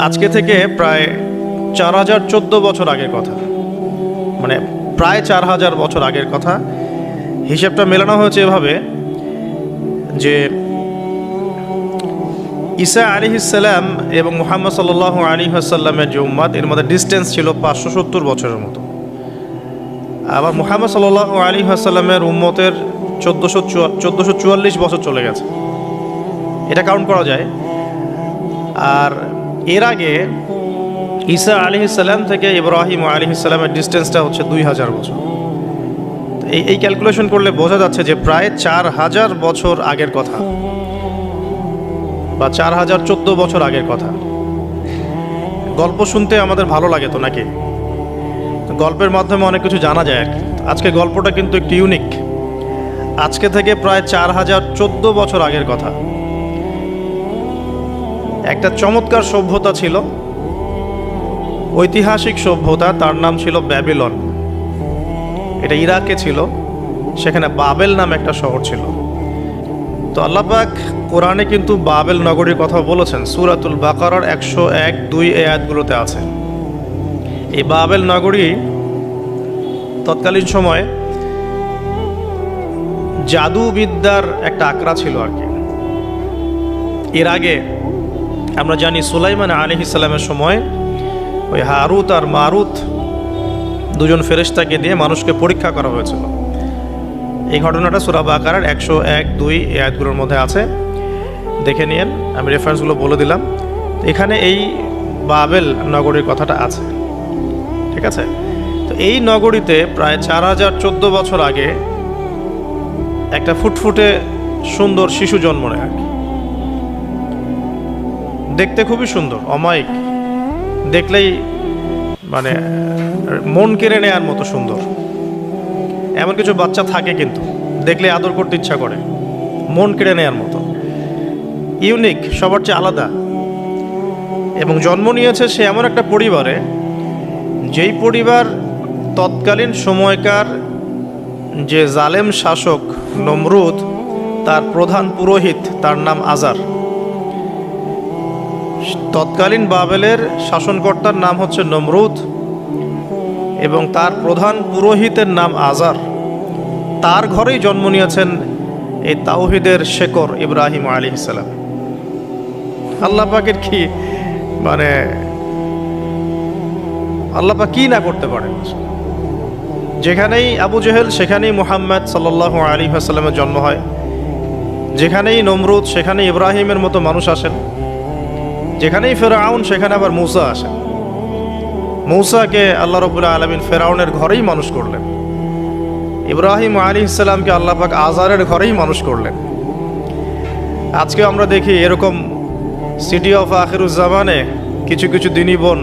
আজকে থেকে প্রায় 4014 বছর আগের কথা, মানে প্রায় 4000 বছর আগের কথা। হিসেবটা মেলানো হয়েছে এভাবে যে ঈসা আলাইহিসসালাম এবং মুহাম্মদ সাল্লাল্লাহু আলাইহি ওয়াসাল্লামের যে উম্মত, এর মধ্যে ডিস্টেন্স ছিল 570 বছরের মতো। আবার মুহাম্মদ সাল্লাল্লাহু আলাইহি ওয়াসাল্লামের উম্মতের 1444 বছর চলে গেছে, এটা কাউন্ট করা যায়। আর এর আগে ঈসা আলাইহিসসালাম থেকে ইব্রাহিম আলাইহিসসালামের ডিস্টেন্সটা হচ্ছে 2000 বছর। এই ক্যালকুলেশন করলে বোঝা যাচ্ছে যে প্রায় 4000 বছর আগের কথা, বা 4014 বছর আগের কথা। গল্প শুনতে আমাদের ভালো লাগে তো নাকি? গল্পের মাধ্যমে অনেক কিছু জানা যায় আর কি। আজকে গল্পটা কিন্তু একটু ইউনিক। আজকে থেকে প্রায় 4014 বছর আগের কথা। একটা চমৎকার সভ্যতা ছিল, ঐতিহাসিক সভ্যতা, তার নাম ছিল ব্যাবিলন। এটা ইরাকে ছিল, সেখানে বাবেল নামে একটা শহর ছিল। তো আল্লাহ পাক কোরআনে কিন্তু বাবেল নগরীর কথা বলেছেন, সূরাতুল বাকারার 101-2 আয়াতগুলোতে আছে। এই বাবেল নগরী তৎকালীন সময়ে জাদুবিদ্যার একটা আকড়া ছিল আর কি। এর আগে আমরা জানি সুলাইমান আলাইহিস সালামের সময় ওই হারুত আর মারুত দুজন ফেরেশতাকে দিয়ে মানুষকে পরীক্ষা করা হয়েছিল। এই ঘটনাটা সূরা বাকারার 101-2 আয়াতগুলোর মধ্যে আছে, দেখে নিয়েন। আমি রেফারেন্সগুলো বলে দিলাম। এখানে এই বাবেল নগরীর কথাটা আছে, ঠিক আছে? তো এই নগরীতে প্রায় 4014 বছর আগে একটা ফুটফুটে সুন্দর শিশু জন্ম নেয় আর কি। দেখতে খুবই সুন্দর, অমায়িক, দেখলেই মানে মন কেড়ে নেওয়ার মতো সুন্দর। এমন কিছু বাচ্চা থাকে কিন্তু দেখলে আদর করতে ইচ্ছা করে, মন কেড়ে নেওয়ার মতো, ইউনিক, সবার চেয়ে আলাদা। এবং জন্ম নিয়েছে সে এমন একটা পরিবারে, যেই পরিবার তৎকালীন সময়কার যে জালেম শাসক নমরুদ, তার প্রধান পুরোহিত, তার নাম আজার। তৎকালীন বাবেলের শাসনকর্তার নাম হচ্ছে নমরুদ এবং তার প্রধান পুরোহিতের নাম আজার। তার ঘরেই জন্ম নিয়েছেন এই তাওহীদের শেকর ইব্রাহিম আলাইহিস সালাম। আল্লাহ পাকের কি মানে, আল্লাহ পাক কি না করতে পারেন। যেখানেই আবু জেহেল সেখানেই মুহাম্মদ সাল্লাল্লাহু আলাইহি ওয়াসাল্লামের জন্ম হয়, যেখানেই নমরুদ সেখানেই ইব্রাহিমের মতো মানুষ আসেন, যেখানেই ফেরাউন সেখানে আবার মূসা আসেন। মূসাকে আল্লাহ রাব্বুল আলামিন ফেরাউনের ঘরেই মানুষ করলেন, ইব্রাহিম আলাইহিস সালামকে আল্লাহ পাক আজারের ঘরেই মানুষ করলেন। আজকে আমরা দেখি এরকম সিটি অফ আখিরুজ্জামানে কিছু কিছু দিনী বোন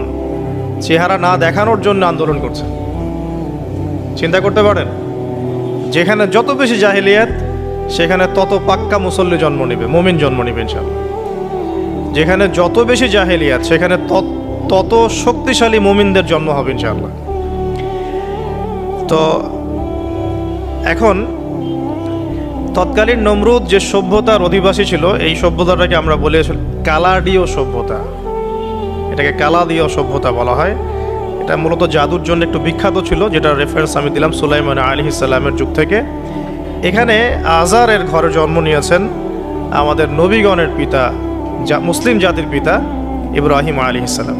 চেহারা না দেখানোর জন্য আন্দোলন করছে। চিন্তা করতে পারেন, যেখানে যত বেশি জাহিলিয়াত সেখানে তত পাক্কা মুসল্লি জন্ম নেবে, মুমিন জন্ম নেবে ইনশাআল্লাহ। যেখানে যত বেশি জাহিলিয়াত সেখানে তত শক্তিশালী মুমিনদের জন্ম হবে ইনশাআল্লাহ। তো এখন তৎকালীন নমরুদ যে সভ্যতার অধিবাসী ছিল, এই সভ্যতাটাকে আমরা বলে কালাডীয় সভ্যতা। এটাকে কালাদীয় সভ্যতা বলা হয়। এটা মূলত জাদুর জন্য একটু বিখ্যাত ছিল, যেটা রেফারেন্স আমি দিলাম সুলাইমান আলাইহিস সালামের যুগ থেকে। এখানে আজারের ঘরে জন্ম নিয়েছেন আমাদের নবীগণের পিতা, মুসলিম জাতির পিতা ইব্রাহিম আলাইহিস সালাম।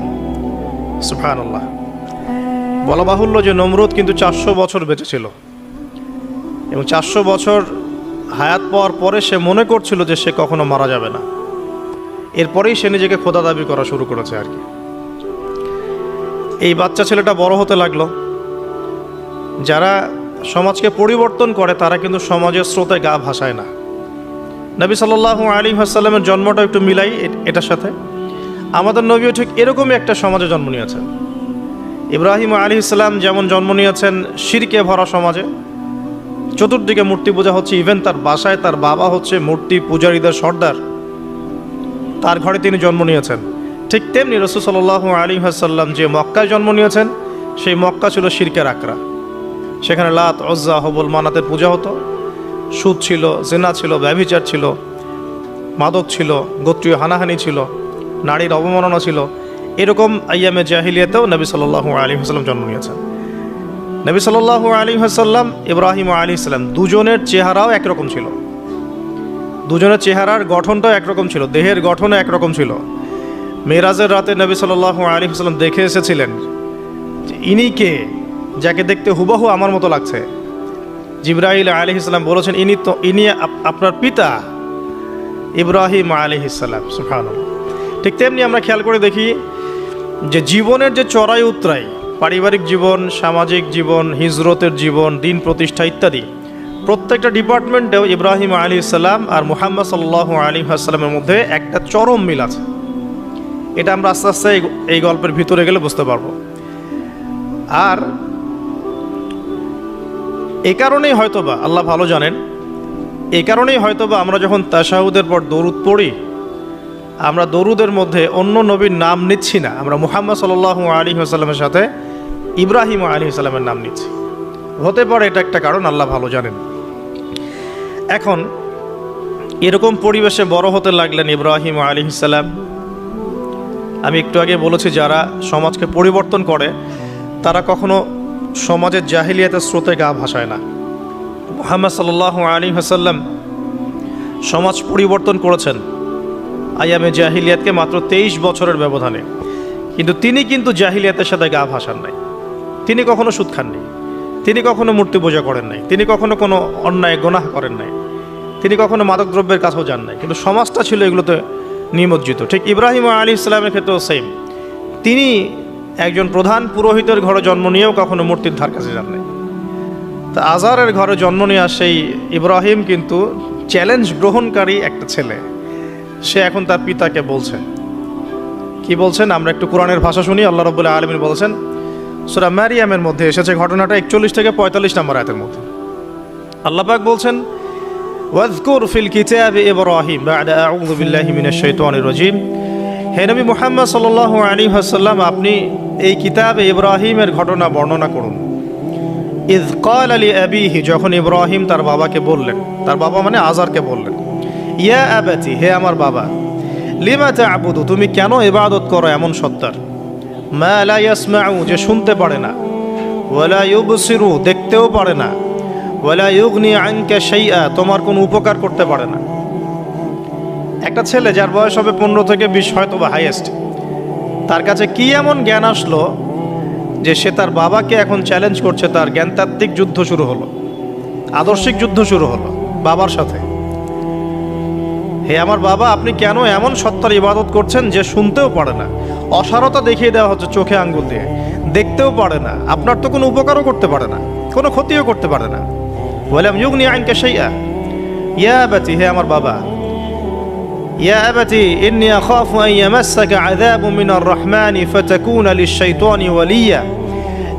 সুবহানাল্লাহ। বলা বাহুল্য যে নমরুদ কিন্তু 400 বছর বেঁচে ছিল, এবং 400 বছর হায়াত পাওয়ার পরে সে মনে করছিল যে সে কখনো মারা যাবে না। এরপরেই সে নিজেকে খোদা দাবি করা শুরু করেছে আর কি। এই বাচ্চা ছেলেটা বড় হতে লাগলো। যারা সমাজকে পরিবর্তন করে তারা কিন্তু সমাজের স্রোতে গা ভাসায় না। নবী সাল্লাল্লাহু আলাইহি ওয়াসাল্লামের জন্মটা একটু মিলাই এটার সাথে। আমাদের নবীও ঠিক এরকমই একটা সমাজে জন্ম নিয়েছেন। ইব্রাহিম আলাইহিস সালাম যেমন জন্ম নিয়েছেন শিরকে ভরা সমাজে, চতুর্দিকে মূর্তি পূজা হচ্ছে, ইভেন তার বাসায় তার বাবা হচ্ছে মূর্তি পূজারীদের সর্দার, তার ঘরে তিনি জন্ম নিয়েছেন। ঠিক তেমনি রাসূল সাল্লাল্লাহু আলাইহি ওয়াসাল্লাম যে মক্কায় জন্ম নিয়েছেন, সেই মক্কা ছিল শিরকের আকড়া। সেখানে লাত, উজ্জা, হবল, মানাতের পূজা হতো, সুদ ছিল, জিনা ছিল, ব্যভিচার ছিল, মাদক ছিল, গোত্রীয় হানাহানি ছিল, নারীর অবমাননা ছিল। এরকম আইয়ামে জাহিলিয়াতেও নবী সাল্লাল্লাহু আলাইহি ওয়াসাল্লাম জন্ম নিয়েছেন। নবী সাল্লাল্লাহু আলাইহি ওয়াসাল্লাম, ইব্রাহিম আলাইহিস সালাম, দুজনের চেহারাও একরকম ছিল। দুজনের চেহারার গঠনটাও একরকম ছিল, দেহের গঠনও একরকম ছিল। মেরাজের রাতে নবী সাল্লাল্লাহু আলাইহি ওয়াসাল্লাম দেখে এসেছিলেন যে ইনি কে, যাকে দেখতে হুবহু আমার মতো লাগছে। জিবরাইল আলাইহিস সালাম বলেছেন, ইনি আপনার পিতা ইব্রাহিম আলাইহিস সালাম। সুবহানাল্লাহ। ঠিক তেমনি আমরা খেয়াল করে দেখি যে জীবনের যে চড়াই উতরাই, পারিবারিক জীবন, সামাজিক জীবন, হিজরতের জীবন, দিন প্রতিষ্ঠা ইত্যাদি, প্রত্যেকটা ডিপার্টমেন্টেও ইব্রাহিম আলাইহিস সালাম আর মুহাম্মদ সাল্লাল্লাহু আলাইহি ওয়াসাল্লামের মধ্যে একটা চরম মিল আছে। এটা আমরা আস্তে আস্তে এই গল্পের ভিতরে গেলে বুঝতে পারবো। আর এ কারণেই হয়তোবা আল্লাহ ভালো জানেন, এই কারণেই হয়তোবা আমরা যখন তাশাহুদের পর দরুদ পড়ি, আমরা দরুদের মধ্যে অন্য নবীর নাম নিচ্ছি না, আমরা মুহাম্মদ সাল্লাল্লাহু আলাইহি ওয়াসাল্লামের সাথে ইব্রাহিম আলাইহিস সালামের নাম নিচ্ছি। হতে পারে এটা একটা কারণ, আল্লাহ ভালো জানেন। এখন এরকম পরিবেশে বড় হতে লাগলেন ইব্রাহিম আলাইহিস সালাম। আমি একটু আগে বলেছি, যারা সমাজকে পরিবর্তন করে তারা কখনো সমাজের জাহিলিয়াতের স্রোতে গা ভাসায় না। মুহাম্মদ সাল্লাল্লাহু আলাইহি ওয়াসাল্লাম সমাজ পরিবর্তন করেছেন আইয়ামে জাহিলিয়াতকে মাত্র 23 বছরের ব্যবধানে, কিন্তু তিনি কিন্তু জাহিলিয়াতের সাথে গা ভাসান নাই। তিনি কখনো সুদ খাননি, তিনি কখনো মূর্তি পূজা করেন নাই, তিনি কখনো কোনো অন্যায় গুনাহ করেন নাই, তিনি কখনো মাদক দ্রব্যের কাছেও যান নাই, কিন্তু সমাজটা ছিল এগুলোতে নিমজ্জিত। ঠিক ইব্রাহিম আলাইহিস সালামের ক্ষেত্রেও সেম, তিনি একজন প্রধান পুরোহিতের ঘরে জন্ম নিয়েও কখনো মূর্তির ধার কাছে যান নাই। তা আজারের ঘরে জন্ম নেওয়া সেই ইব্রাহিম কিন্তু চ্যালেঞ্জ গ্রহণকারী একটা ছেলে। সে এখন তার পিতাকে বলছে, কি বলছেন আমরা একটু কোরআনের ভাষা শুনি। আল্লাহ রাব্বুল আলামিন বলেছেন, সূরা মারিয়ামের মধ্যে এসেছে ঘটনাটা 41 থেকে 45 নম্বর আয়াতের মধ্যে। আল্লাহ পাক বলছেন, ওয়াজকুর ফিল কিতাবি ইব্রাহিম বা'দা আউযু বিল্লাহি মিনাশ শাইতানির রাজীম। হে নবী মুহাম্মদ সাল্লাল্লাহু আলাইহি ওয়াসাল্লাম, আপনি এই কিতাবে ইব্রাহিমের ঘটনা বর্ণনা করুন। ইয ক্বালা লিআবিহি, যখন ইব্রাহিম তার বাবাকে বললেন, তার বাবা মানে আজারকে বললেন, ইয়া আবাতি, হে আমার বাবা, লিমা তা'বুদু, তুমি কেন ইবাদত করো এমন সত্তার, মা লা ইয়াসমাউ, যে শুনতে পারে না, ওয়ালা ইউবসিরু, দেখতেও পারে না, ওয়ালা ইউগনি আনকা শাইআ, তোমার কোনো উপকার করতে পারে না। একটা ছেলে যার বয়স হবে 15 থেকে 20 হয়তো বা হাইয়েস্ট, তার কাছে কি এমন জ্ঞান আসলো যে সে তার বাবাকে এখন চ্যালেঞ্জ করছে। তার জ্ঞানতাত্ত্বিক যুদ্ধ শুরু হলো, আদর্শিক যুদ্ধ শুরু হলো বাবার সাথে। হে আমার বাবা, আপনি কেন এমন সত্তার ইবাদত করছেন যে শুনতেও পারে না? অসারতা দেখিয়ে দেওয়া হচ্ছে চোখে আঙ্গুল দিয়ে, দেখতেও পারে না, আপনার তো কোনো উপকারও করতে পারে না, কোনো ক্ষতিও করতে পারে না। ওয়ালাম ইউগনি আনকা শাইআ, ইয়া আবাতি, হে আমার বাবা, ইয়া আবাতি ইন্নী আখাফু আন ইয়ামাসসাকা আযাবুম মিনার রাহমানি ফাতাকুনা লিশ-শাইতানি ওয়ালিয়া।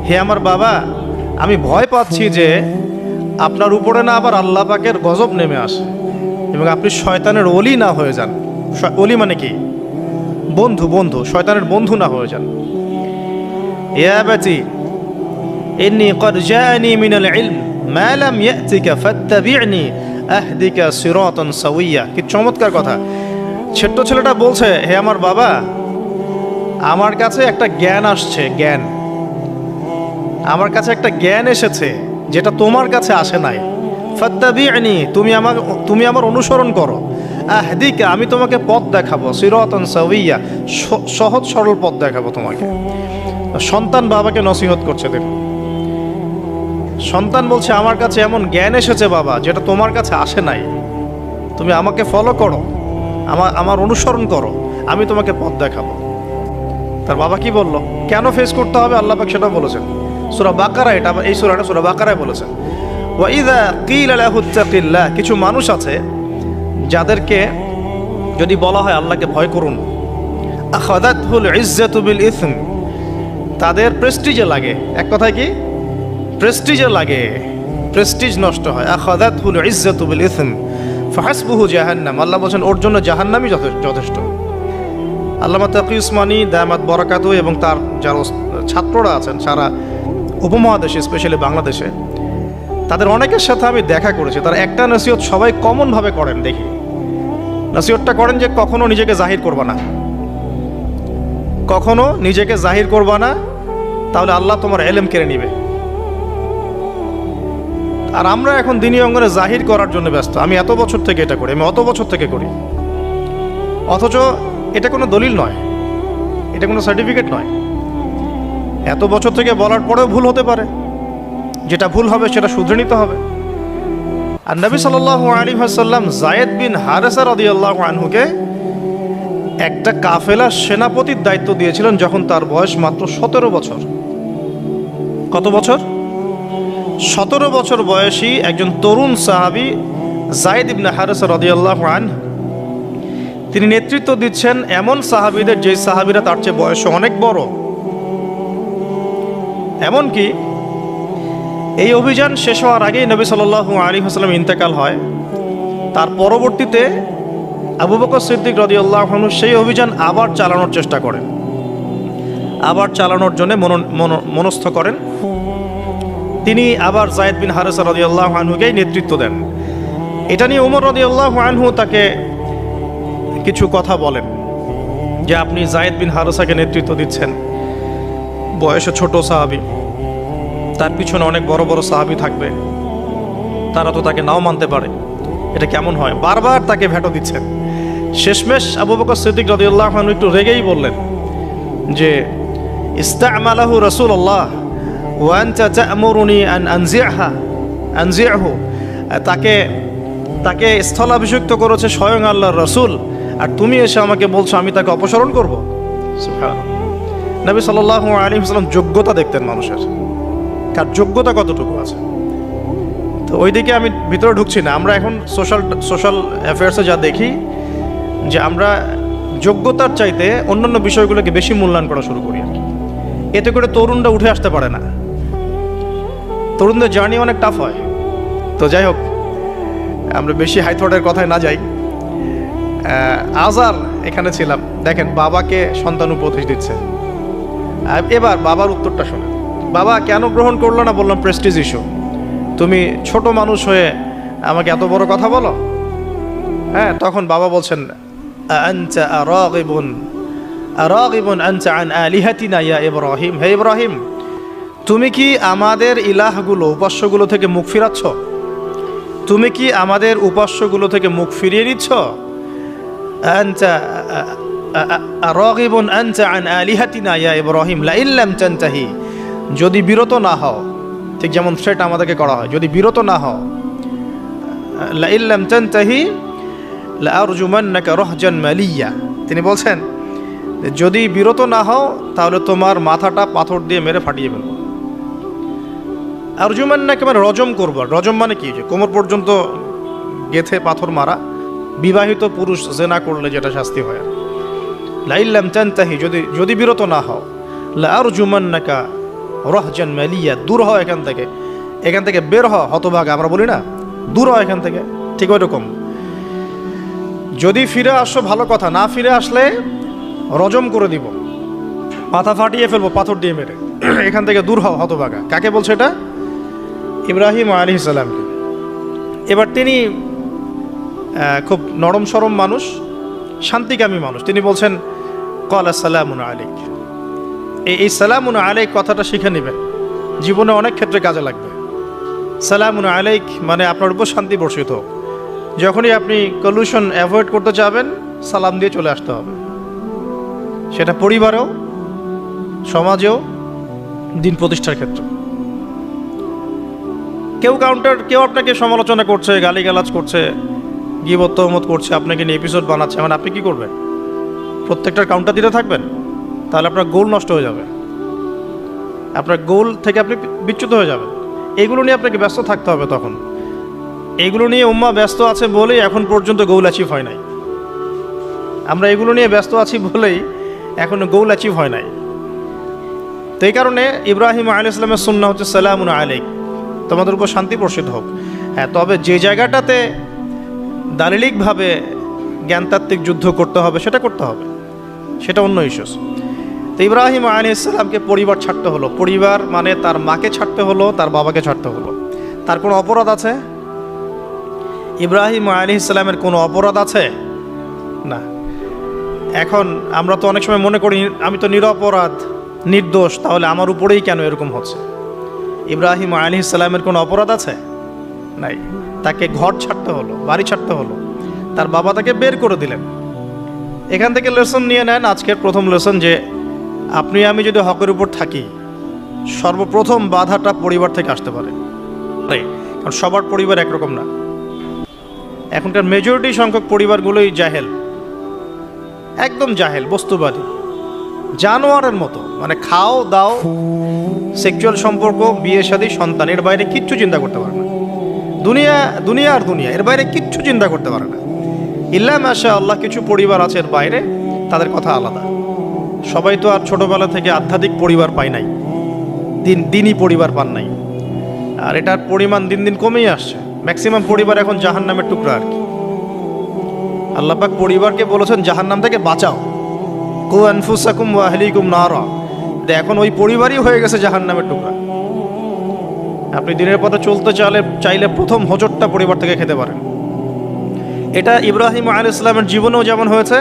হে আমার বাবা, আমি ভয় পাচ্ছি যে আপনার উপরে না আবার আল্লাহ পাকের গজব নেমে আসে এবং আপনি শয়তানের ওলি না হয়ে যান। ওলি মানে কি? বন্ধু, বন্ধু, শয়তানের বন্ধু না হয়ে যান। ইয়া আবাতি ইন্নী ক্বাদ জাআনি মিনাল ইলম মা লাম ইয়াতিকা ফাত্তাবি'নি আহদিকা সিরাতান সাওয়িয়া। কি চমৎকার কথা! ছোট্ট ছেলেটা বলছে, হে আমার বাবা, আমার কাছে একটা জ্ঞান আসছে, জ্ঞান, আমার কাছে একটা জ্ঞান এসেছে যেটা তোমার কাছে আসে নাই। ফাত্তাবি'নি, তুমি আমার অনুসরণ করো। আহদিকা, আমি তোমাকে পথ দেখাবো। সিরাতান সাওয়িয়া, সহজ সরল পথ দেখাবো তোমাকে। সন্তান বাবাকে নসিহত করছে। দেখো, সন্তান বলছে, আমার কাছে এমন জ্ঞান এসেছে বাবা যেটা তোমার কাছে আসে নাই, তুমি আমাকে ফলো করো, আমার অনুসরণ করো, আমি তোমাকে পথ দেখাবো। তার বাবা কি বলল, কেন ফেস করতে হবে আল্লাহ পাক সেটা বলেছেন সূরা বাকারা। এটা এই সূরাটা সূরা বাকারায় বলেছেন, ওয়া ইযা কিলা লাহু ইত্তাকিল্লাহ। কিছু মানুষ আছে যাদেরকে যদি বলা হয় আল্লাহকে ভয় করুন, আখাযাতহুল ইজ্জাতু বিল ইসম, তাদের প্রেস্টিজে লাগে। এক কথায় কি? প্রেস্টিজে লাগে, প্রেস্টিজ নষ্ট হয়। আখাযাতহুল ইজ্জাতু বিল ইসম ফাহাসবুহু জাহান্নাম। আল্লাহ বলেন ওর জন্য জাহান্নামই যথেষ্ট। আল্লামা তাকি উসমানী দামাত বরাকাতু এবং তার যারা ছাত্ররা আছেন সারা উপমহাদেশে, স্পেশালি বাংলাদেশে, তাদের অনেকের সাথে আমি দেখা করেছি। তারা একটা নসিহত সবাই কমনভাবে করেন, দেখি নসিহতটা করেন যে কখনো নিজেকে জাহির করবা না, কখনো নিজেকে জাহির করবা না, তাহলে আল্লাহ তোমার এলেম কেড়ে নিবে। আর আমরা এখন দিনী অঙ্গনে জাহির করার জন্য ব্যস্ত। আমি এত বছর থেকে এটা করি, আমি অত বছর থেকে করি, অথচ এটা কোনো দলিল নয়, এটা কোনো সার্টিফিকেট নয়। এত বছর থেকে বলার পরেও ভুল হতে পারে, যেটা ভুল হবে সেটা শুধরে নিতে হবে। আর নবী সাল্লাল্লাহু আলাইহি ওয়াসাল্লাম যায়েদ বিন হারেসা রাদিয়াল্লাহু আনহুকে একটা কাফেলার সেনাপতির দায়িত্ব দিয়েছিলেন যখন তার বয়স মাত্র 17 বছর। কত বছর? 17 বছর বয়সী একজন তরুণ সাহাবী যায়েদ ইবনে হারেসা রাদিয়াল্লাহু আনহু, তিনি নেতৃত্ব দিচ্ছেন এমন সাহাবীদের যে সাহাবীরা তার চেয়ে বয়সে অনেক বড়। এমনকি এই অভিযান শেষ হওয়ার আগেই নবী সাল্লাল্লাহু আলাইহি ওয়াসাল্লাম ইন্তেকাল হয়। তার পরবর্তীতে আবু বকর সিদ্দিক রাদিয়াল্লাহু আনহু সেই অভিযান আবার চালানোর চেষ্টা করেন, আবার চালানোর জন্য মনস্থ করেন। তিনি আবার যায়েদ বিন হারেসা রাদিয়াল্লাহু আনহুকেই নেতৃত্ব দেন। এটা নিয়ে ওমর রাদিয়াল্লাহু আনহু তাকে কিছু কথা বলেন যে আপনি যায়েদ বিন হারেসাকে নেতৃত্ব দিচ্ছেন, বয়সে ছোট সাহাবী, তার পিছনে অনেক বড় বড় সাহাবী থাকবে, তারা তো তাকে নাও মানতে পারে, এটা কেমন হয়? বারবার তাকে ভেটো দিচ্ছেন। শেষমেশ আবু বকর সিদ্দিক রাদিয়াল্লাহু আনহু একটু রেগেই বললেন যে ইস্তা'মালাহু রাসূলুল্লাহ ওয়া আনতা তা'মুরুনি আন আনজি'হু, তাকে স্থলাভিষিক্ত করেছে স্বয়ং আল্লাহর রাসূল, আর তুমি এসে আমাকে বলছো আমি তাকে অপসারণ করব। সুবহানাল্লাহ। নবী সাল্লাল্লাহু আলাইহি ওয়াসাল্লাম যোগ্যতা দেখতেন মানুষের, কার যোগ্যতা কতটুকু আছে। তো ওইদিকে আমি ভিতরে ঢুকছি না। আমরা এখন সোশ্যাল অ্যাফেয়ার্সে যা দেখি যে আমরা যোগ্যতার চাইতে অন্যান্য বিষয়গুলোকে বেশি মূল্যায়ন করা শুরু করি আর কি। এতে করে তরুণরা উঠে আসতে পারে না, তরুণদের জার্নি অনেক টাফ হয়। তো যাই হোক, আমরা বেশি হাইথটের কথায় না যাই। আজার এখানে ছিলাম, দেখেন বাবাকে সন্তান উপদেশ দিচ্ছে। এবার বাবার উত্তরটা শোনেন। বাবা কেন গ্রহণ করলো না? বললাম প্রেস্টিজ ইস্যু। তুমি ছোট মানুষ হয়ে আমাকে এত বড় কথা বলো? হ্যাঁ, তখন বাবা বলছেন আনতা আরাগিবুন আনতা আন আলিহাতিনা ইয়া ইব্রাহিম, হে ইব্রাহিম তুমি কি আমাদের ইলাহগুলো, উপাস্যগুলো থেকে মুখ ফিরাচ্ছ? তুমি কি আমাদের উপাস্যগুলো থেকে মুখ ফিরিয়ে নিচ্ছ? আনতা আরাগিবুন আনতা আন আলিহাতিনা ইয়া ইব্রাহিম লা ইল্লাম তানতাহি, যদি বিরত না হও, ঠিক যেমন থ্রেট আমাদেরকে করা হয়, যদি বিরত না হও, লা ইল্লাম তানতাহি লা আরজুমান্নাকা রাহজান মালিয়া, তিনি বলছেন যদি বিরত না হও তাহলে তোমার মাথাটা পাথর দিয়ে মেরে ফাটিয়ে ফেলবো। আরজুমান্নাকা মানে রজম করব। রজম মানে কি? যে কোমর পর্যন্ত গেথে পাথর মারা, বিবাহিত পুরুষ জেনা করলে যেটা শাস্তি হয়। লা ইল্লাম তানতাহি, যদি বিরত না হও, লা আরজুমান্নাকা রাহজান মালিয়া, দূর হও এখান থেকে বের হও হতভাগা, আমরা বলি না, দূর হও এখান থেকে, ঠিক ওই রকম। যদি ফিরে আসো ভালো কথা, না ফিরে আসলে রজম করে দিব, মাথা ফাটিয়ে ফেলবো পাথর দিয়ে মেরে, এখান থেকে দূর হও হতভাগা। কাকে বলছে এটা? ইব্রাহিম আলাইহিস সালামকে। এবার তিনি খুব নরম সরম মানুষ, শান্তিকামী মানুষ, তিনি বলছেন ক্বালা সালামুন আলাইক। এই সালামুন আলাইক কথাটা শিখে নেবেন, জীবনে অনেক ক্ষেত্রে কাজে লাগবে। সালামুন আলাইক মানে আপনার উপর শান্তি বর্ষিত হোক। যখনই আপনি কলিউশন অ্যাভয়েড করতে চাবেন, সালাম দিয়ে চলে আসতে হবে, সেটা পরিবারেও, সমাজেও, দিন প্রতিষ্ঠার ক্ষেত্রে। কেউ আপনাকে সমালোচনা করছে, গালিগালাজ করছে, গীবত তহমত করছে, আপনাকে নিয়ে এপিসোড বানাচ্ছে, মানে আপনি কি করবেন? প্রত্যেকটার কাউন্টার দিতে থাকবেন? তাহলে আপনার গোল নষ্ট হয়ে যাবে, আপনার গোল থেকে আপনি বিচ্যুত হয়ে যাবেন। এইগুলো নিয়ে আপনাকে ব্যস্ত থাকতে হবে। তখন এইগুলো নিয়ে উম্মাহ ব্যস্ত আছে বলেই এখন পর্যন্ত গোল অ্যাচিভ হয় নাই। আমরা এগুলো নিয়ে ব্যস্ত আছি বলেই এখনো গোল অ্যাচিভ হয় নাই। তো এই কারণে ইব্রাহিম আলাইহিস সালামের সুন্নাহ হচ্ছে সালামুন আলাইক, তোমাদের উপর শান্তি বর্ষিত হোক। হ্যাঁ, তবে যে জায়গাটাতে দালিলিকভাবে জ্ঞানতাত্ত্বিক যুদ্ধ করতে হবে সেটা করতে হবে, সেটা অন্য ইস্যুস। তো ইব্রাহিম আলাইহিস সালামকে পরিবার ছাড়তে হলো। পরিবার মানে তার মাকে ছাড়তে হলো, তার বাবাকে ছাড়তে হলো। তার কোনো অপরাধ আছে? ইব্রাহিম আলাইহিস সালামের কোনো অপরাধ আছে? না। এখন আমরা তো অনেক সময় মনে করি আমি তো নিরপরাধ, নির্দোষ, তাহলে আমার উপরেই কেন এরকম হচ্ছে? ইব্রাহিম আলাইহিস সালামের কোনো অপরাধ আছে? নাই। তাকে ঘর ছাড়তে হলো, বাড়ি ছাড়তে হলো, তার বাবা তাকে বের করে দিলেন। এখান থেকে লেসন নিয়ে নেন, আজকের প্রথম লেসন, যে আপনি আমি যদি হকের উপর থাকি, সর্বপ্রথম বাধাটা পরিবার থেকে আসতে পারে। কারণ সবার পরিবার একরকম না। এখনকার মেজরিটি সংখ্যক পরিবারগুলোই জাহেল, একদম জাহেল, বস্তুবাদী, জানোয়ারের মতো। মানে খাও দাও, সেক্সুয়াল সম্পর্ক, বিয়ে শাদী, সন্তান, এর বাইরে কিচ্ছু চিন্তা করতে পারে না। দুনিয়া দুনিয়া আর দুনিয়া, এর বাইরে কিচ্ছু চিন্তা করতে পারে না। ইল্লা মাশা আল্লাহ, কিছু পরিবার আছে এর বাইরে, তাদের কথা আলাদা। সবাই তো আর ছোটবেলা থেকে আধ্যাত্মিক পরিবার পায় নাই, দিনই পরিবার পান নাই। আর এটার পরিমাণ দিন দিন কমেই আসছে। ম্যাক্সিমাম পরিবার এখন জাহান্নামের টুকরা আর কি। আল্লাহ পাক পরিবারকে বলেছেন জাহান্নাম থেকে বাঁচাও, কু আনফুসাকুম ওয়া আহলিকুম নারা। এখন ওই পরিবারই হয়ে গেছে জাহান্নামের টুকরা। আপনি দিনের পথে চলতে চাইলে প্রথম হোঁচটটা পরিবার থেকে খেতে পারেন। এটা ইব্রাহিম আলাইহিস সালামের জীবনেও যেমন হয়েছে,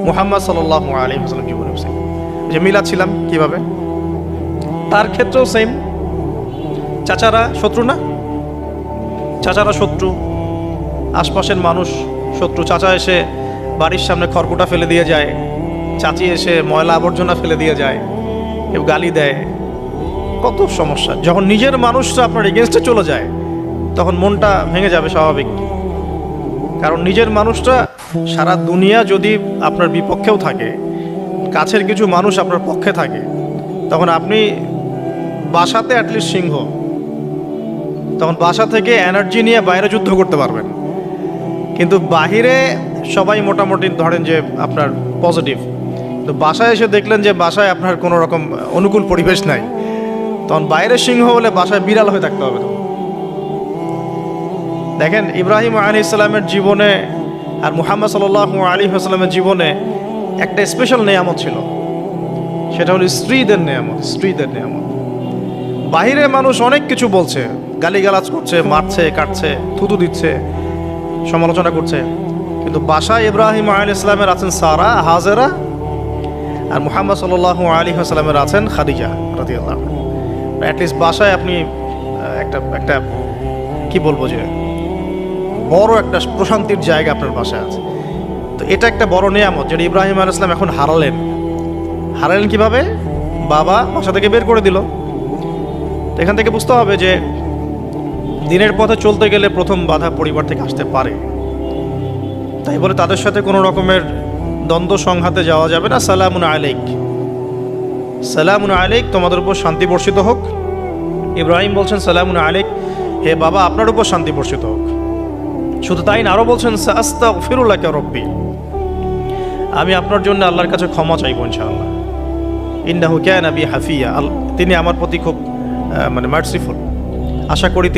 মুহাম্মদ সাল্লাল্লাহু আলাইহি ওয়াসাল্লাম জীবনেও সেম। যে মিলাচ্ছিলাম কিভাবে, তার ক্ষেত্রেও সেম। চাচারা শত্রু না? চাচারা শত্রু, আশপাশের মানুষ শত্রু। চাচা এসে বাড়ির সামনে খড়কুটা ফেলে দিয়ে যায়, চাচি এসে ময়লা আবর্জনা ফেলে দিয়ে যায়, কেউ গালি দেয়, কত সমস্যা। যখন নিজের মানুষরা আপনার এগেনস্টে চলে যায়, তখন মনটা ভেঙে যাবে স্বাভাবিক। কারণ নিজের মানুষটা, সারা দুনিয়া যদি আপনার বিপক্ষেও থাকে, কাছের কিছু মানুষ আপনার পক্ষে থাকে, তখন আপনি বাসাতে অ্যাটলিস্ট সিংহ, তখন বাসা থেকে এনার্জি নিয়ে বাইরে যুদ্ধ করতে পারবেন। কিন্তু বাহিরে সবাই মোটামুটি ধরেন যে আপনার পজিটিভ, তো বাসায় এসে দেখলেন যে বাসায় আপনার কোনো রকম অনুকূল পরিবেশ নাই, তখন বাইরে সিংহ হলে বাসায় বিড়াল হয়ে থাকতে হবে। দেখেন ইব্রাহিম আলাইহিস সালামের জীবনে আর মুহাম্মদ সাল্লাল্লাহু আলাইহি ওয়াসাল্লামের জীবনে একটা স্পেশাল নেয়ামত ছিল, সেটা হলো স্ত্রীদের নেয়ামত। স্ত্রীদের নেয়ামত। বাহিরে মানুষ অনেক কিছু বলছে, গালিগালাজ করছে, মারছে, কাটছে, থুতু দিচ্ছে, সমালোচনা করছে, কিন্তু বাসায় ইব্রাহিম আলাইহিস সালামের আছেন সারা, হাজেরা, আর মুহাম্মদ সাল্লাল্লাহু আলাইহি ওয়াসাল্লামের আছেন খাদিজা রাদিয়াল্লাহু আনহা। অ্যাটলিস্ট বাসায় আপনি একটা কি বলবো, যে বড় একটা প্রশান্তির জায়গা আপনার বাসায় আছে। তো এটা একটা বড় নেয়ামত, যেটা ইব্রাহিম আলাইহিস সালাম এখন হারালেন। কিভাবে? বাবা বাসা থেকে বের করে দিল। এখান থেকে বুঝতে হবে যে দিনের পথে চলতে গেলে প্রথম বাধা পরিবার থেকে আসতে পারে। তাই বলে তাদের সাথে কোনো রকমের দ্বন্দ্ব সংঘাতে যাওয়া যাবে না। সালামুন আলাইক, সালামুন আলাইক, তোমাদের উপর শান্তি বর্ষিত হোক। ইব্রাহিম বলছেন সালামুন আলাইক, হে বাবা আপনার উপর শান্তি বর্ষিত হোক। শুধু তাই না, আরও বলছেন আস্তাগফিরুল্লাহ রব্বি, আমি আপনার জন্য আল্লাহর কাছে ক্ষমা চাইব ইনশাআল্লাহ। ইন্নাহু কানা বি হাফিয়া, তিনি আমার প্রতি খুব মার্সিফুল, আশা করি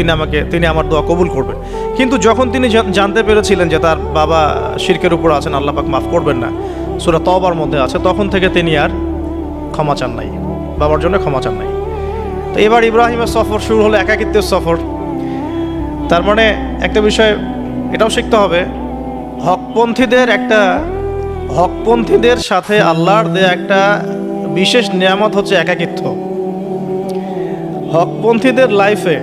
তিনি আমার দোয়া কবুল করবেন। কিন্তু যখন তিনি জানতে পেরেছিলেন যে তার বাবা শিরকের উপর আছেন, আল্লাহ পাক মাফ করবেন না, সূরা তওবার মধ্যে আছে, তখন থেকে তিনি আর ক্ষমা চান নাই, বাবার জন্য ক্ষমা চান নাই। তো এবার ইব্রাহিমের সফর শুরু হলো, একাকিত্বের সফর। তার মানে একটা বিষয় এটাও শিখতে হবে, হকপন্থীদের সাথে আল্লাহর দেয়া একটা বিশেষ নিয়ামত হচ্ছে একাকিত্ব। হকপন্থীদের লাইফে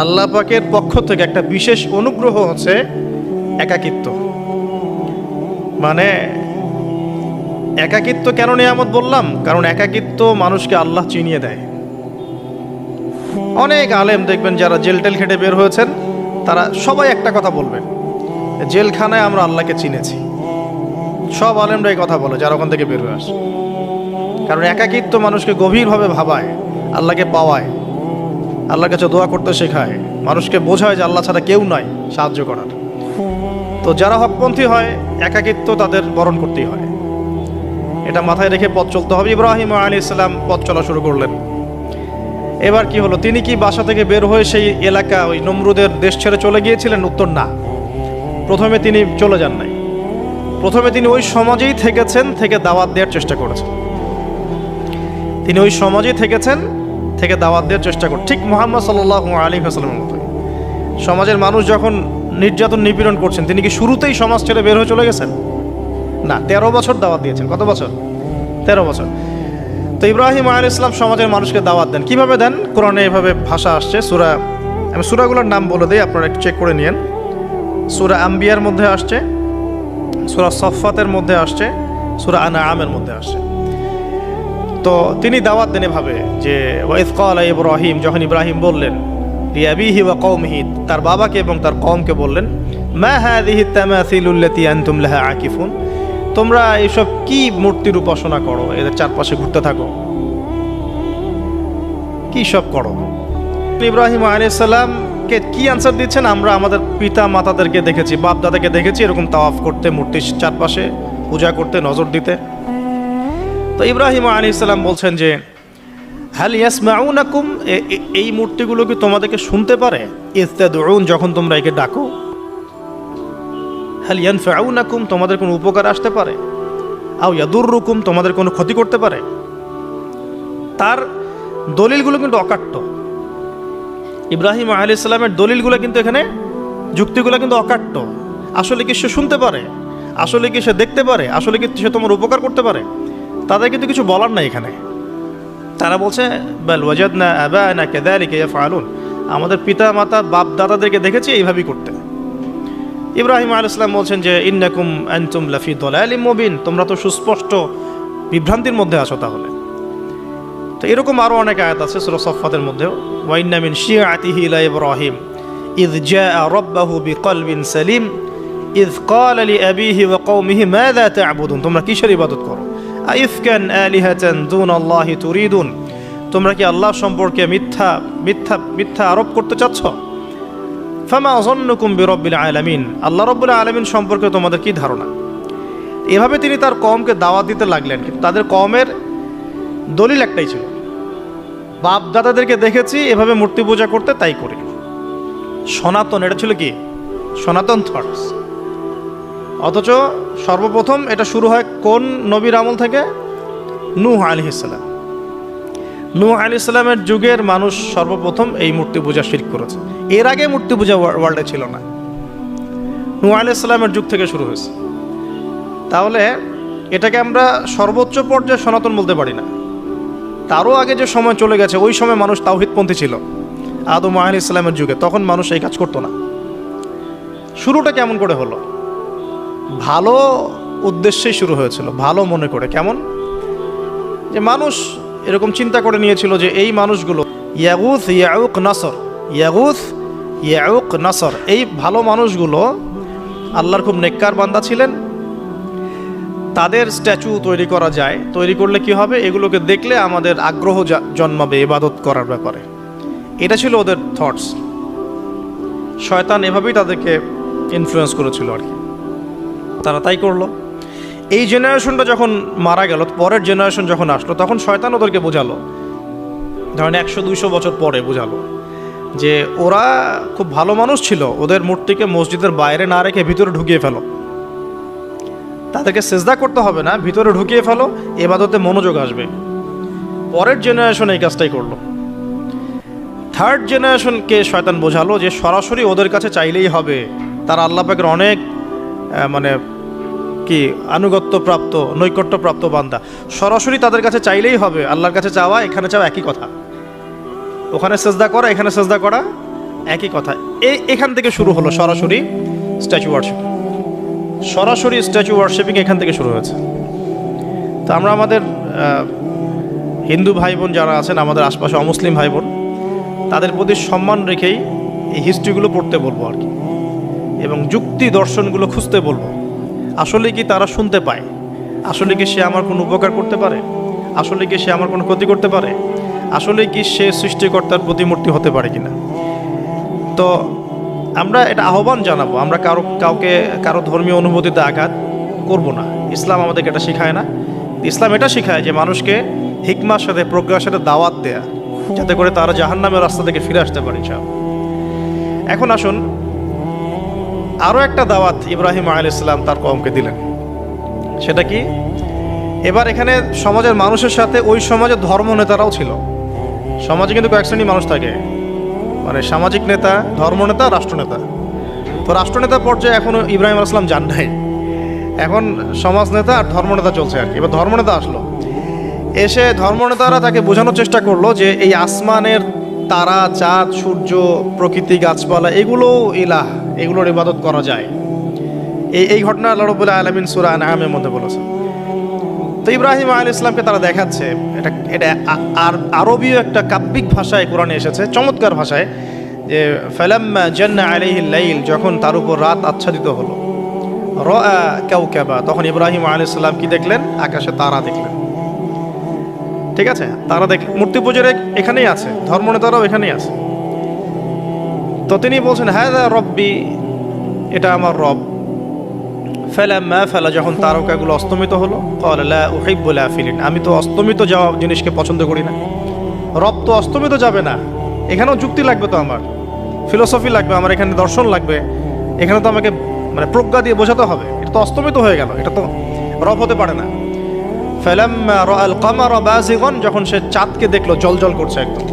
আল্লাহ পাকের পক্ষ থেকে একটা বিশেষ অনুগ্রহ হচ্ছে একাকিত্ব। মানে একাকিত্ব কেন নিয়ামত বললাম? কারণ একাকিত্ব মানুষকে আল্লাহ চিনিয়ে দেয়। অনেক আলেম দেখবেন যারা জেল টেল খেটে বের হয়েছেন, তারা সবাই একটা কথা বলবেন, জেলখানায় আমরা আল্লাহকে চিনেছি। সব আলেমরা এই কথা বলে যারা ওখান থেকে বের হয়ে আসে। কারণ একাকিত্ব মানুষকে গভীরভাবে ভাবায়, আল্লাহকে পাওয়ায়, আল্লাহর কাছে দোয়া করতে শেখায়, মানুষকে বোঝায় যে আল্লাহ ছাড়া কেউ নাই সাহায্য করার। তো যারা হকপন্থী হয়, একাকিত্ব তাদের বরণ করতেই হয়। এটা মাথায় রেখে পথ চলতে হবে। ইব্রাহিম আলাইহিস সালাম পথ চলা শুরু করলেন। এবার কি হলো, তিনি কি বাসা থেকে বের হয়ে সেই এলাকা, ওই নমরুদের দেশ ছেড়ে চলে গিয়েছিলেন? উত্তর না। প্রথমে তিনি চলে যান নাই, প্রথমে তিনি ওই সমাজেই থেকেছেন, থেকে দাওয়াত দেওয়ার চেষ্টা করেছেন। তিনি ওই সমাজেই থেকেছেন, থেকে দাওয়াত দেওয়ার চেষ্টা করেন, ঠিক মুহাম্মদ সাল্লাল্লাহু আলাইহি ওয়াসাল্লামের মতো। সমাজের মানুষ যখন নির্যাতন নিপীড়ন করছেন, তিনি কি শুরুতেই সমাজ ছেড়ে বের হয়ে চলে গেছেন? না, 13 বছর দাওয়াত দিয়েছেন। কত বছর? 13 বছর। তো ইব্রাহিম আলাইহিস সালাম সমাজের মানুষকে দাওয়াত দেন। কিভাবে দেন? কোরআনে এভাবে ভাষা আসছে। আমি সূরাগুলোর নাম বলে দিই, আপনারা একটু চেক করে নিয়েন। সূরা আম্বিয়ার মধ্যে আসছে, সূরা সফফাতের মধ্যে আসছে, সূরা আনআমের মধ্যে আসছে। তো তিনি দাওয়াত দেন এভাবে যে ওয়াইজ ক্বালা ইব্রাহিম, যখন ইব্রাহিম বললেন লিআবিহি ওয়া কওমিহি, তার বাবাকে এবং তার কওমকে বললেন, মা হাযিহি তামাসিলুল্লাতী আনতুম লাহা আকিফুন, তোমরা এইসব কি মূর্তির উপাসনা করো, এদের চারপাশে ঘুরতে থাকো, কি সব করো? ইব্রাহিম আলাইহিস সালামকে কি আনসার দিচ্ছেন? আমরা আমাদের পিতা মাতাদেরকে দেখেছি, বাপ দাদাকে দেখেছি এরকম তাওয়াফ করতে, মূর্তির চারপাশে পূজা করতে, নজর দিতে। তো ইব্রাহিম আলাইহিস সালাম বলছেন যে হাল ইয়াসমাউনাকুম, এই মূর্তিগুলো কি তোমাদেরকে শুনতে পারে? ইস্তাদউন, যখন তোমরা একে ডাকো। হাল ইয়ানফাউনাকুম, তোমাদের কোনো উপকার আসতে পারে? আও ইয়াদুররুকুম, তোমাদের কোনো ক্ষতি করতে পারে? তার দলিলগুলো কিন্তু অকাট্য। ইব্রাহিম আলাইহিস সালামের দলিলগুলো কিন্তু এখানে, যুক্তিগুলো কিন্তু অকাট্য। আসলে কি সে শুনতে পারে? আসলে কি সে দেখতে পারে? আসলে কি সে তোমার উপকার করতে পারে? তাদের কিন্তু কিছু বলার নাই এখানে। তারা বলছে বাল ওয়াজাদনা আবানা কাযালিকা ইয়াফআলুন, আমাদের পিতা মাতা বাপ দাদাদেরকে দেখেছি এইভাবেই করতে। ইব্রাহিম আলাইহিস সালাম বলছেন যে ইন্নাকুম আনতুম লাফি দালালিম মুবিন, তোমরা তো সুস্পষ্ট বিভ্রান্তির মধ্যে আছো তাহলে। তো এরকম আরও অনেক আয়াত আছে সূরা সফফাতের মধ্যেও, ওয়া ইন্না মিন শিয়াতিহি লা ইব্রাহিম ইয জাআ রাব্বাহু বিকলবিন সালিম ইয ক্বালা লিআবিহি ওয়া কওমিহি মাযা তা'বুদুন, তোমরা কিসের ইবাদত করো? আইফকান আলিহাতান দুনাল্লাহি তুরিদুন, তোমরা কি আল্লাহ সম্পর্কে মিথ্যা মিথ্যা মিথ্যা আরোপ করতে চাচ্ছ? ফামা যান্নুকুম বিরাব্বিল আলামিন, আল্লাহ রাব্বুল আলামিন সম্পর্কে তোমাদের কি ধারণা? এভাবে তিনি তার কওমকে দাওয়াত দিতে লাগলেন। কিন্তু তাদের কওমের দলিল একটাই ছিল, বাপ দাদাদেরকে দেখেছি এভাবে মূর্তি পূজা করতে, তাই করি। সনাতন, এটা ছিল কি? সনাতন থটস। অথচ সর্বপ্রথম এটা শুরু হয় কোন নবীর আমল থেকে? নূহ আলাইহিস সালাম। নূহ আলাইহিস সালামের যুগের মানুষ সর্বপ্রথম এই মূর্তি পূজা শিরক করেছে। এর আগে মূর্তি পূজা ওয়ার্ল্ডে ছিল না, নূহ আলাইহিস সালামের যুগ থেকে শুরু হয়েছে। তাহলে এটাকে আমরা সর্বোচ্চ পর্যায়ে সনাতন বলতে পারি না। তারও আগে যে সময় চলে গেছে, ওই সময় মানুষ তাওহীদপন্থী ছিল আদম আলাইহিস সালামের যুগে, তখন মানুষ এই কাজ করতো না। শুরুটা কেমন করে হলো? ভালো উদ্দেশ্যেই শুরু হয়েছিল, ভালো মনে করে। কেমন? যে মানুষ এরকম চিন্তা করে নিয়েছিল যে এই মানুষগুলো ইয়াগুথ ইয়াউক নাসর, ইয়াগুথ ইয়াউক নাসর, এই ভালো মানুষগুলো আল্লাহর খুব নেককার বান্দা ছিলেন, তাদের স্ট্যাচু তৈরি করা যায়, তৈরি করলে কি হবে? এগুলোকে দেখলে আমাদের আগ্রহ জন্মাবে ইবাদত করার ব্যাপারে। এটা ছিল ওদের থটস। শয়তান এভাবেই তাদেরকে ইনফ্লুয়েন্স করেছিল আর কি, তারা তাই করলো। এই জেনারেশনটা যখন মারা গেল, পরের জেনারেশন যখন আসলো, তখন শয়তান ওদেরকে বোঝালো, ধরেন 100-200 বছর পরে বোঝালো যে ওরা খুব ভালো মানুষ ছিল, ওদের মূর্তিকে মসজিদের বাইরে না রেখে ভিতরে ঢুকিয়ে ফেলো, তাদেরকে সেজদা করতে হবে না, ভিতরে ঢুকিয়ে ফেলো, ইবাদতে মনোযোগ আসবে। পরের জেনারেশন এই কাজটাই করলো। থার্ড জেনারেশনকে শয়তান বোঝালো যে সরাসরি ওদের কাছে চাইলেই হবে, তারা আল্লাহ পাকের অনেক মানে কি আনুগত্য প্রাপ্ত, নৈকট্য প্রাপ্ত বান্দা, সরাসরি তাদের কাছে চাইলেই হবে। আল্লাহর কাছে চাওয়া এখানে চাওয়া একই কথা, ওখানে সেজদা করা এখানে সেজদা করা একই কথা। এখান থেকে শুরু হলো সরাসরি স্ট্যাচু ওয়ার্শিপ। সরাসরি স্ট্যাচু ওয়ার্শিপিং এখান থেকে শুরু হয়েছে। তো আমরা আমাদের হিন্দু ভাই বোন যারা আছেন, আমাদের আশপাশে অমুসলিম ভাই বোন, তাদের প্রতি সম্মান রেখেই এই হিস্ট্রিগুলো পড়তে বলবো আর কি, এবং যুক্তি দর্শনগুলো খুঁজতে বলবো। আসলে কি তারা শুনতে পায়? আসলে কি সে আমার কোনো উপকার করতে পারে? আসলে কি সে আমার কোনো ক্ষতি করতে পারে? আসলে কি সে সৃষ্টিকর্তার প্রতিমূর্তি হতে পারে কিনা? তো আমরা এটা আহ্বান জানাবো, আমরা কারো ধর্মীয় অনুভূতিতে আঘাত করব না। ইসলাম আমাদেরকে এটা শেখায় না। ইসলাম এটা শেখায় যে মানুষকে হিকমার সাথে, প্রজ্ঞার সাথে দাওয়াত দেয়া, যাতে করে তারা জাহান্নামের রাস্তা থেকে ফিরে আসতে পারে। এখন আসুন, আরও একটা দাওয়াত ইব্রাহিম আলাইহিস সালাম তার কওমকে দিলেন। সেটা কি? এবার এখানে সমাজের মানুষের সাথে ওই সমাজের ধর্ম নেতারাও ছিল। সমাজে কিন্তু কয়েক শ্রেণীর মানুষ থাকে, মানে সামাজিক নেতা, ধর্মনেতা, রাষ্ট্রনেতা। তো রাষ্ট্রনেতা পর্যায়ে এখনও ইব্রাহিম আলাইহিস সালাম যান নাই। এখন সমাজনেতা আর ধর্মনেতা চলছে আর কি। এবার ধর্মনেতা আসলো, এসে ধর্মনেতারা তাকে বোঝানোর চেষ্টা করলো যে এই আসমানের তারা, চাঁদ, সূর্য, প্রকৃতি, গাছপালা এগুলো ইলাহ, এগুলোর ইবাদত করা যায়। এই ঘটনা আল্লাহ রাব্বুল আলামিন সূরা আনআমের মধ্যে বলেছেন। তো ইব্রাহিম আলাইহিস সালামকে তারা দেখাচ্ছে, এটা আরবীয় একটা কাব্যিক ভাষায় কোরআনে এসেছে, চমৎকার ভাষায়, যে ফালাম্মা জান্না আলাইহিল লাইল, যখন তার উপর রাত আচ্ছাদিত হলো, রাআ কাওকাবা, তখন ইব্রাহিম আলাইহিস সালাম কি দেখলেন? আকাশে তারা দেখলেন। ঠিক আছে, তারা দেখলেন। মূর্তি পূজার এখানেই আছে, ধর্মনেতারাও এখানেই আছে। তো তিনি বলছেন হাযা রব্বি, এটা আমার রব। ফালাম্মা ফালা, যখন তারকাগুলো অস্তমিত হলো, ক্বালা লা উহিব্বুল আফিলিন, আমি তো অস্তমিত যাওয়া জিনিসকে পছন্দ করি না। রব তো অস্তমিত যাবে না, এখানেও যুক্তি লাগবে, তো আমার ফিলোসফি লাগবে, আমার এখানে দর্শন লাগবে, এখানে তো আমাকে মানে প্রজ্ঞা দিয়ে বোঝাতে হবে। এটা তো অস্তমিত হয়ে গেল, এটা তো রব হতে পারে না। ফালাম্মা রাআল কামারা বাযিগান, যখন সে চাঁদকে দেখলো জলজল করছে একদম।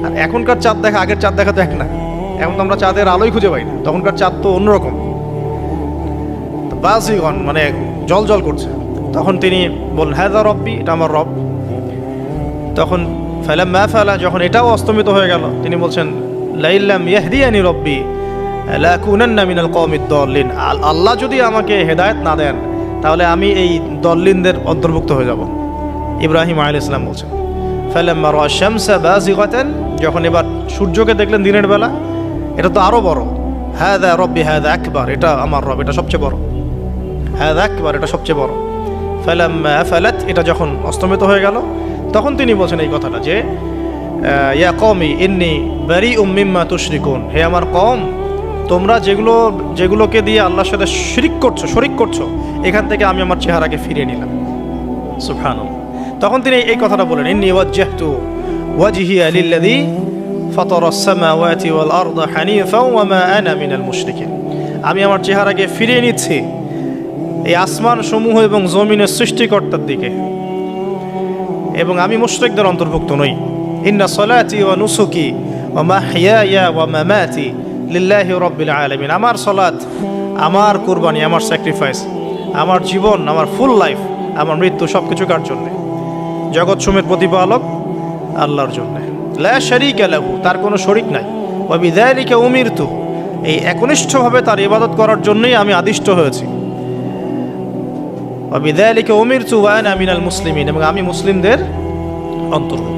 আর এখনকার চাঁদ দেখা আগের চাঁদ দেখা তো এক না, এখন তো আমরা চাঁদের আলোই খুঁজে পাই না, তখনকার চাঁদ তো অন্যরকম। বাযিগান মানে জলজল করছে। তখন তিনি বললেন হাযা রব্বি, এটা আমার রব। তখন ফালাম্মা ফালা, যখন এটাও অস্তমিত হয়ে গেল, তিনি বলছেন লাইল্লাম ইয়াহদিয়ানি রব্বি লাকুনান্না মিনাল কওমিদ দাল্লিন, আল্লাহ যদি আমাকে হেদায়েত না দেন তাহলে আমি এই দল্লিনদের অন্তর্ভুক্ত হয়ে যাব। ইব্রাহিম আলাইহিস সালাম বলছেন ফালাম্মা রাআ শামসা বাযিগাতান, যখন এবার সূর্যকে দেখলেন দিনের বেলা, এটা তো আরো বড়। হাযা রব্বি হাযা আকবার, এটা আমার রব, এটা সবচেয়ে বড়। হাযা আকবার, এটা সবচেয়ে বড়। ফালাম্মা ফালাত, এটা যখন অস্তমিত হয়ে গেল, তখন তিনি বলছেন এই কথাটা যে ইয়া কওমি ইন্নী বারিউম মিম্মা তুশরিকুন, হে আমার কওম, তোমরা যেগুলোকে দিয়ে আল্লাহর সাথে শরিক করছো, এখান থেকে আমি আমার চেহারাকে ফিরিয়ে নিলাম। সুবহানাল্লাহ। তখন তিনি এই কথাটা বলেন ইন্নী ওয়াজ্জাহতু ওয়াজহিয়া লিল্লাযী ফাতারাস সামাওয়াতি ওয়াল আরদা হানিফাও ওয়া মা আনা মিনাল মুশরিকিন, আমি আমার চেহারাকে ফিরিয়ে নিচ্ছি এই আসমান সমূহ এবং জমিনের সৃষ্টিকর্তার দিকে, এবং আমি মুশরিকদের অন্তর্ভুক্ত নই। ইন্না সলাতি ওয়া নুসুকি ওয়া মাহইয়ায়া ওয়া মামাতি লিল্লাহি রাব্বিল আলামিন, আমার সালাত, আমার কুরবানি, আমার স্যাক্রিফাইস, আমার জীবন, আমার ফুল লাইফ, আমার মৃত্যু সবকিছু কার জন্য? জগৎ সমূহের প্রতিপালক আল্লাহর জন্য। লা শারীকা লাহু, তার কোনো শরীক নাই। ওয়া বিযালিকা উমিরতু, এই একনিষ্ঠভাবে তার ইবাদত করার জন্যই আমি আদিষ্ট হয়েছি। ওয়া বিযালিকা উমিরতু ওয়া আনা মিনাল মুসলিমিন, এবং আমি মুসলিমদের অন্তর্ভুক্ত।